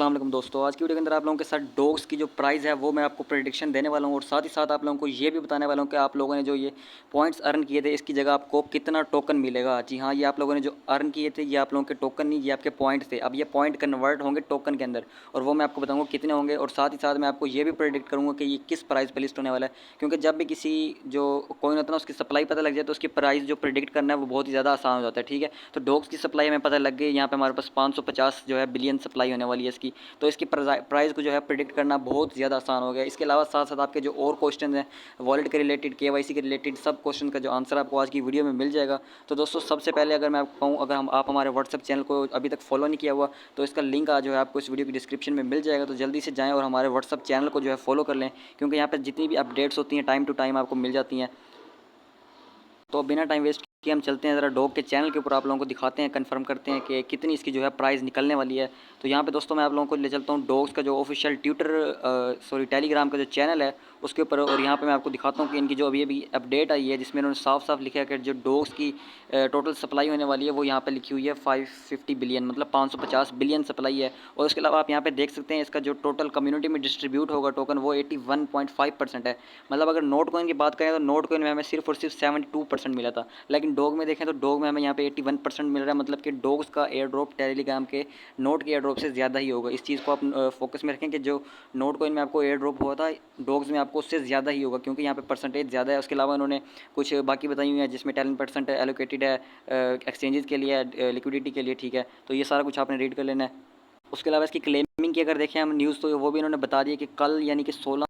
अस्सलाम वालेकुम दोस्तों। आज की वीडियो के अंदर आप लोगों के साथ डॉग्स की जो प्राइस है वो मैं आपको प्रेडिक्शन देने वाला हूँ और साथ ही साथ आप लोगों को ये भी बताने वाला हूँ कि आप लोगों ने जो ये पॉइंट्स अर्न किए थे इसकी जगह आपको कितना टोकन मिलेगा। जी हाँ, ये आप लोगों ने जो अर्न किए थे ये आप लोगों के टोकन नहीं, ये आपके पॉइंट्स थे। अब ये पॉइंट कन्वर्ट होंगे टोकन के अंदर और वो मैं आपको बताऊँगा कितने होंगे और साथ ही साथ मैं आपको ये भी प्रेडिक्ट करूँगा कि ये किस प्राइस पर लिस्ट होने वाला है, क्योंकि जब भी किसी जो कॉइन होता है ना उसकी सप्लाई पता लग जाए तो उसकी प्राइस जो प्रेडिक्ट करना है वो बहुत ही ज़्यादा आसान हो जाता है। ठीक है, तो डॉग्स की सप्लाई हमें पता लग गई। यहाँ पे हमारे पास 550 जो है बिलियन सप्लाई होने वाली है इसकी, तो इसकी प्राइस को जो है प्रिडिक्ट करना बहुत ज़्यादा आसान हो गया। इसके अलावा साथ साथ आपके जो और क्वेश्चन हैं वॉलेट के रिलेटेड, केवाईसी के रिलेटेड, सब क्वेश्चन का जो आंसर आपको आज की वीडियो में मिल जाएगा। तो दोस्तों सबसे पहले अगर मैं आपको कहूँ, अगर आप हमारे व्हाट्सअप चैनल को अभी तक फॉलो नहीं किया हुआ तो इसका लिंक जो है आपको इस वीडियो की डिस्क्रिप्शन में मिल जाएगा। तो जल्दी से जाएँ और हमारे व्हाट्सअप चैनल को जो है फॉलो कर लें, क्योंकि यहाँ पर जितनी भी अपडेट्स होती हैं टाइम टू टाइम आपको मिल जाती हैं। तो बिना टाइम वेस्ट किए हम चलते हैं ज़रा डॉग के चैनल के ऊपर, आप लोगों को दिखाते हैं, कंफर्म करते हैं कि कितनी इसकी जो है प्राइस निकलने वाली है। तो यहाँ पे दोस्तों मैं आप लोगों को ले चलता हूँ डॉग्स का जो ऑफिशियल टेलीग्राम का जो चैनल है उसके ऊपर, और यहाँ पे मैं आपको दिखाता हूँ कि इनकी जो अभी अभी अपडेट आई है जिसमें इन्होंने साफ साफ लिखा है कि जो डॉग्स की टोटल सप्लाई होने वाली है वो यहाँ पे लिखी हुई है 550 बिलियन, मतलब 550 बिलियन सप्लाई है। और उसके अलावा आप यहाँ पे देख सकते हैं इसका जो टोटल कम्युनिटी में डिस्ट्रीब्यूट होगा टोकन वो 81.5% है। मतलब अगर नोट कॉइन की बात करें तो नोट कॉइन में हमें सिर्फ और सिर्फ 72% मिला था, लेकिन डॉग में देखें तो डॉग में हमें यहाँ पे 81% मिल रहा है। मतलब कि डॉग्स का एयर ड्रॉप टेलीग्राम के नोट के एयर ड्रॉप से ज़्यादा ही होगा। इस चीज़ को आप फोकस में रखें कि जो नोट कॉइन में आपको एयर ड्रॉप हुआ था डॉग्स में आपको उससे ज़्यादा ही होगा, क्योंकि यहाँ पे परसेंटेज ज़्यादा है। उसके अलावा उन्होंने कुछ बाकी बताई हुई है जिसमें 10% एलोकेटेड है एक्सचेंजेस के लिए, लिक्विडिटी के लिए। ठीक है, तो ये सारा कुछ आपने रीड कर लेना है। उसके अलावा इसकी क्लेमिंग की अगर देखें हम न्यूज़ तो वो भी इन्होंने बता दिया कि कल यानी कि 16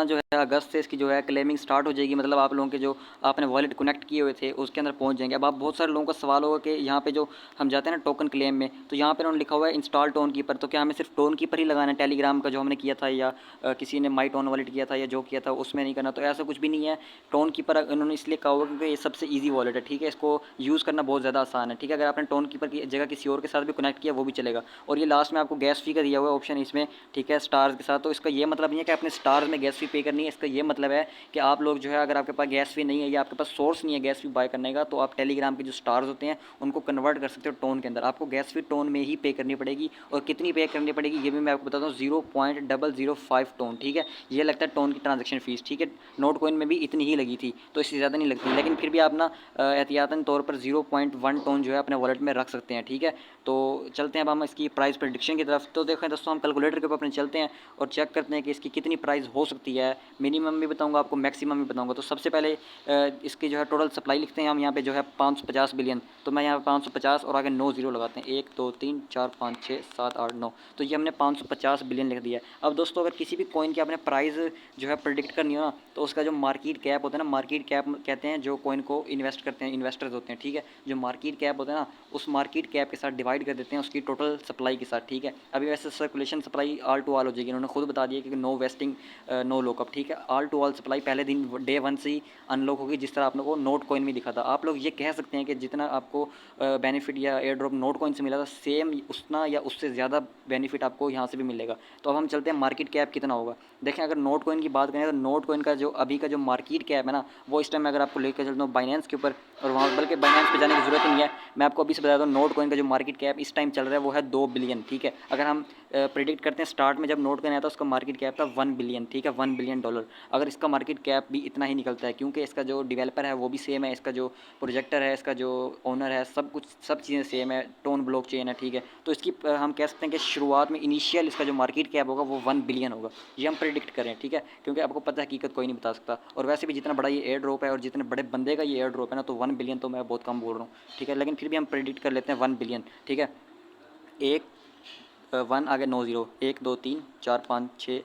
जो है अगस्त से इसकी जो है क्लेमिंग स्टार्ट हो जाएगी। मतलब आप लोगों के जो आपने वॉलेट कनेक्ट किए हुए थे उसके अंदर पहुंच जाएंगे। अब आप बहुत सारे लोगों का सवाल होगा कि यहाँ पे जो हम जाते हैं ना टोकन क्लेम में, तो यहाँ पे उन्होंने लिखा हुआ है इंस्टॉल टोन कीपर, तो क्या हमें सिर्फ टोन कीपर ही लगाना है टेलीग्राम का जो हमने किया था, या किसी ने माई टोन वॉलेट किया था या जो किया था उसमें नहीं करना? तो ऐसा कुछ भी नहीं है। टोन कीपर उन्होंने इसलिए कहा होगा क्योंकि ये सबसे ईजी वॉलेट है। ठीक है, इसको यूज़ करना बहुत ज़्यादा आसान है। ठीक है, अगर आपने टोन कीपर की जगह किसी और के साथ भी कनेक्ट किया वो भी चलेगा। और ये लास्ट में आपको गैस फी का दिया हुआ है ऑप्शन इसमें, ठीक है, स्टार्स के साथ। तो इसका ये मतलब नहीं है कि आपने स्टार्स में गैस फी पे करनी है। इसका ये मतलब है कि आप लोग जो है अगर आपके पास गैस फी नहीं है या आपके पास सोर्स नहीं है गैस फी बाय करने का, तो आप टेलीग्राम के जो स्टार्स होते हैं उनको कन्वर्ट कर सकते हो टोन के अंदर। आपको गैस फी टोन में ही पे करनी पड़ेगी, और कितनी पे करनी पड़ेगी ये भी मैं आपको बताता हूँ, 0.005 टोन। ठीक है, ये लगता है टोन की ट्रांजेक्शन फीस। ठीक है, नोट कॉइन में भी इतनी ही लगी थी तो इससे ज़्यादा नहीं लगती, लेकिन फिर भी आप ना एहतियातन तौर पर 0.1 टोन जो है अपने वॉलेट में रख सकते हैं। ठीक है, तो चलते हैं अब हम इसकी प्राइस प्रेडिक्शन की तरफ। तो देखें दोस्तों हम कैलकुलेटर के ऊपर अपने चलते हैं और चेक करते हैं कि इसकी कितनी प्राइस हो सकती है। मिनिमम भी बताऊंगा आपको, मैक्सिमम भी बताऊंगा। तो सबसे पहले इसकी जो है टोटल सप्लाई लिखते हैं हम यहाँ पे जो है 550 बिलियन। तो मैं यहाँ पे 550 और आगे 9 जीरो लगाते हैं, 1 2 3 4 5 6 7 8 9, तो ये हमने 550 बिलियन लिख दिया है। अब दोस्तों अगर किसी भी कॉइन की आपने प्राइस जो है प्रेडिक्ट करनी हो ना, तो उसका जो मार्केट कैप होता है ना, मार्केट कैप कहते हैं जो कॉइन को इन्वेस्ट करते हैं, इन्वेस्टर्स होते हैं। ठीक है, जो मार्केट कैप होता है ना उस मार्केट कैप के साथ डिवाइड कर देते हैं उसकी टोटल सप्लाई के साथ। ठीक है, अभी वैसे circulation supply all to all हो जाएगी, उन्होंने खुद बता दिया कि नो वेस्टिंग नो लॉकअप। ठीक है, ऑल टू ऑल सप्लाई पहले दिन डे 1 से ही अनलॉक होगी, जिस तरह आपने को नोट कॉइन में दिखा था। आप लोग ये कह सकते हैं कि जितना आपको बेनिफिट या एयर ड्रॉप नोट कॉइन से मिला था सेम उतना या उससे ज़्यादा बेनिफिट आपको यहाँ से भी मिलेगा। तो अब हम चलते हैं मार्केट कैप कितना होगा। देखें अगर नोट कॉइन की बात करें तो नोट कॉइन का जो अभी का जो मार्केट कैप है ना वो इस टाइम अगर आपको लेकर चलता हूँ बाइनेंस के ऊपर, और वहाँ बल्कि बाइनेंस पे जाने की जरूरत ही नहीं है, मैं आपको अभी से बता दूँ नोट कॉइन का जो मार्केट कैप इस टाइम चल रहा है वो है 2 बिलियन। ठीक है, अगर हम प्रिडिक्ट करते हैं स्टार्ट में जब नोट कॉइन आया था उसका मार्केट कैप था 1 बिलियन। ठीक है, 1 बिलियन डॉलर। अगर इसका मार्केट कैप भी इतना ही निकलता है, क्योंकि इसका जो डेवलपर है वो भी सेम है, इसका जो प्रोजेक्टर है, इसका जो ओनर है, सब कुछ सब चीज़ें सेम है, टोन ब्लॉक चेन है। ठीक है, तो इसकी हम कह सकते हैं कि शुरुआत में इनिशियल इसका जो मार्केट कैप होगा वो 1 बिलियन होगा। ये हम प्रिडिक्ट करें। ठीक है, क्योंकि आपको पता है हकीकत कोई नहीं बता सकता, और वैसे भी जितना बड़ा ये एयर ड्रॉप है और जितने बड़े बंदे का ये एयर ड्रॉप है ना, तो 1 बिलियन तो मैं बहुत कम बोल रहा हूँ। ठीक है, लेकिन फिर भी हम प्रिडिक्ट कर लेते हैं 1 बिलियन। ठीक है, एक 1 आगे 9 जीरो, 1 2 3 4 5 6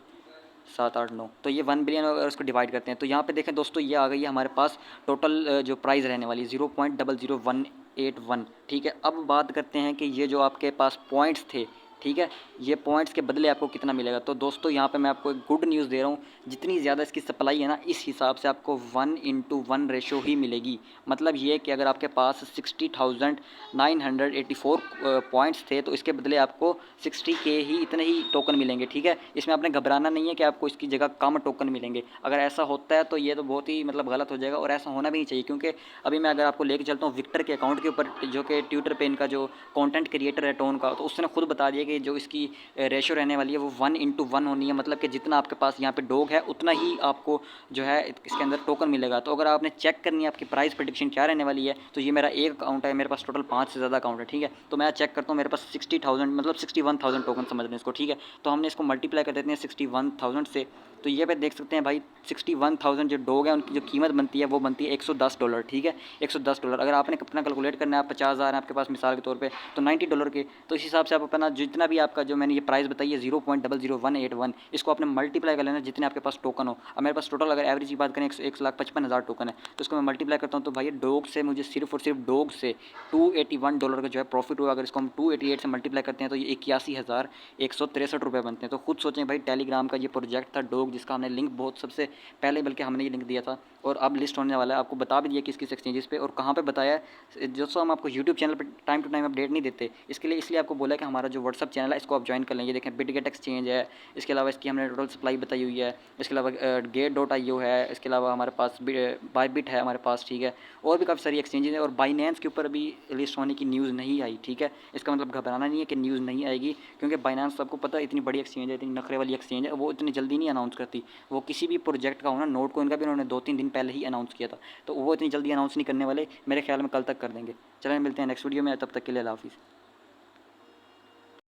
7 8 9, तो ये 1 बिलियन अगर उसको डिवाइड करते हैं तो यहाँ पे देखें दोस्तों ये आ गई है हमारे पास टोटल जो प्राइस रहने वाली है 0.00181। ठीक है, अब बात करते हैं कि ये जो आपके पास पॉइंट्स थे, ठीक है, ये पॉइंट्स के बदले आपको कितना मिलेगा। तो दोस्तों यहाँ पे मैं आपको एक गुड न्यूज़ दे रहा हूँ, जितनी ज़्यादा इसकी सप्लाई है ना इस हिसाब से आपको 1:1 रेशो ही मिलेगी। मतलब ये कि अगर आपके पास 60,984 पॉइंट्स थे तो इसके बदले आपको 60K ही इतने ही टोकन मिलेंगे। ठीक है, इसमें आपने घबराना नहीं है कि आपको इसकी जगह कम टोकन मिलेंगे। अगर ऐसा होता है तो ये तो बहुत ही मतलब गलत हो जाएगा, और ऐसा होना भी नहीं चाहिए, क्योंकि अभी मैं अगर आपको लेके चलता हूँ विक्टर के अकाउंट के ऊपर, जो कि ट्विटर पे इनका जो कंटेंट क्रिएटर है टोन का, तो उसने खुद बता दिया कि जो इसकी रेशो रहने वाली है वो 1:1 होनी है, मतलब कि जितना आपके पास यहाँ पे डॉग है उतना ही आपको जो है इसके अंदर टोकन मिलेगा। तो अगर आपने चेक करनी है आपकी प्राइस प्रेडिक्शन क्या रहने वाली है, तो ये मेरा एक अकाउंट है, मेरे पास टोटल 5 से ज़्यादा अकाउंट है, ठीक है। तो मैं चेक करता हूँ, मेरे पास 60,000 मतलब 61,000 टोकन समझ लें इसको, ठीक है। तो हमने इसको मल्टीप्लाई कर देते हैं 61,000 से। तो ये पे देख सकते हैं भाई 61,000 जो डॉग है उनकी जो कीमत बनती है वो बनती है $110, ठीक है। $110 अगर आपने अपना कैलकुलेट करना है, आप 50,000 है आपके पास मिसाल के तौर पे, तो $90 के, तो इस हिसाब से आप अपना जितना भी आपका जो मैंने ये प्राइस बताई है 0.00181, इसको आपने मल्टीप्लाई कर लेना जितने आपके पास टोकन हो। अब मेरे पास टोटल अगर एवरेज की बात करें 1,55,000 टोकन है, तो इसको मैं मल्टीप्लाई करता हूँ, तो भाई डॉग से मुझे सिर्फ और सिर्फ डॉग से $281 का जो है प्रॉफिट हुआ। अगर इसको हम 288 से मल्टीप्लाई करते हैं तो ये 81,163 रुपये बनते हैं। तो खुद सोचें भाई, टेलीग्राम का ये प्रोजेक्ट था डॉग, जिसका हमने लिंक बहुत सबसे पहले बल्कि हमने ये लिंक दिया था, और अब लिस्ट होने वाला है। आपको बता भी दिया किस किस एक्सचेंजेस पे और कहाँ पे बताया है। जो सो हम आपको यूट्यूब चैनल पे टाइम टू टाइम अपडेट नहीं देते, इसके लिए इसलिए आपको बोला है कि हमारा जो व्हाट्सअप चैनल है इसको आप ज्वाइन कर लेंगे। देखें बिटगेट एक्सचेंज है, इसके अलावा इसकी हमने टोटल सप्लाई बताई हुई है, इसके अलावा Gate.io है, इसके अलावा हमारे पास बायबिट है हमारे पास, ठीक है। और भी काफ़ी सारी एक्सचेंजेस है, और बाइनेंस के ऊपर अभी लिस्ट होने की न्यूज़ नहीं आई, ठीक है। इसका मतलब घबराना नहीं है कि न्यूज़ नहीं आएगी, क्योंकि बाइनेंस सबको पता है इतनी बड़ी एक्सचेंज है, इतनी नखरे वाली एक्सचेंज है, वो इतनी जल्दी नहीं अनाउंस करती। वो किसी भी प्रोजेक्ट का होना, नोट कोइन का भी उन्होंने 2-3 दिन पहले ही अनाउंस किया था, तो वो इतनी जल्दी अनाउंस नहीं करने वाले, मेरे ख्याल में कल तक कर देंगे। चलें मिलते हैं नेक्स्ट वीडियो में, तब तक के लिए अल्लाह हाफिज़।